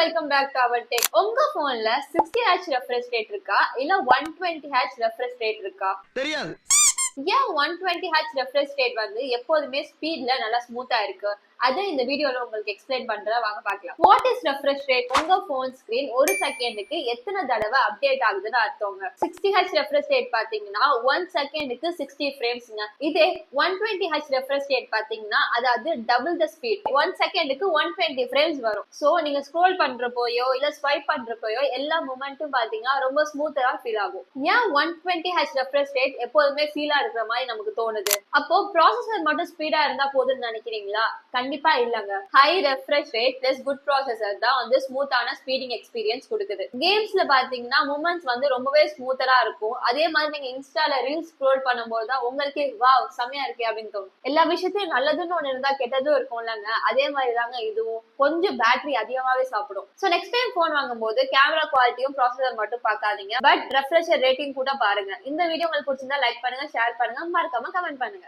Welcome back to our tech. உங்க போன்ல 60Hz refresh rate இருக்கா இல்ல 120Hz ரெஃப்ரெஷ் ரேட் இருக்கா? தெரியாது. ஏன் 120Hz ரெஃப்ரெஷ் ரேட் வந்து எப்போதுமே ஸ்பீட்ல நல்லா ஸ்மூத்தா இருக்கு? அதை இந்த வீடியோல உங்களுக்கு எக்ஸ்பிளைன் பண்றேன், வாங்க பார்க்கலாம். What is refresh rate? உங்க போன் ஸ்கிரீன் ஒரு செகண்டுக்கு எத்தனை தடவை அப்டேட் ஆகுதுன்னு அர்த்தங்க. 60Hz ரெஃப்ரெஷ் ரேட் பாத்தீங்கன்னா 1 செகண்டுக்கு 60 ஃப்ரேம்ஸ்ங்க. இதே 120Hz ரெஃப்ரெஷ் ரேட் பாத்தீங்கன்னா அதாவது டபுள் த ஸ்பீட். 1 செகண்டுக்கு 120 ஃப்ரேம்ஸ் வரும். சோ நீங்க ஸ்க்ரோல் பண்றப்போயோ இல்ல ஸ்வைப் பண்றப்போயோ எல்லா மூமெண்ட்டும் பாத்தீங்கன்னா ரொம்ப ஸ்மூத்தா ஃபீல் ஆகும். ஏன் 120Hz ரெஃப்ரெஷ் ரேட் எப்போதுமே ஃபீலா இருக்கிற மாதிரி நமக்கு தோணுது? அப்போ ப்ராசஸர் மட்டும் ஸ்பீடா இருந்தா போதும்னு நினைக்கிறீங்களா? கண்டிப்பா இல்லங்க. High refresh rate plus good processor தான் வந்து ஸ்மூத்தான ஸ்பீடிங் எக்ஸ்பீரியன்ஸ் கொடுக்குது. கேம்ஸ்ல பாத்தீங்கன்னா மூமெண்ட்ஸ் வந்து ரொம்பவே ஸ்மூத்தரா இருக்கும். அதே மாதிரி நீங்க இன்ஸ்டால ரீல்ஸ் ஸ்க்ரோல் பண்ணும்போது தான் உங்களுக்கு வாவ் செமையா இருக்கே அப்படின்னு தோணும். எல்லா விஷயத்தையும் நல்லதுன்னு ஒண்ணு இருந்தா கெட்டதும் இருக்கும்லங்க. அதே மாதிரி தாங்க இதுவும் கொஞ்சம் பேட்டரி அதிகமாவே சாப்பிடும். சோ நெக்ஸ்ட் டைம் போன் வாங்கும்போது கேமரா குவாலிட்டியும் ப்ராசஸர் மட்டும் பார்க்காதீங்க, பட் ரெஃப்ரெஷ் ரேட்டிங் கூட பாருங்க. இந்த வீடியோ உங்களுக்கு பிடிச்சிருந்தா லைக் பண்ணுங்க, ஷேர் பண்ணுங்க, மறக்காம கமெண்ட் பண்ணுங்க.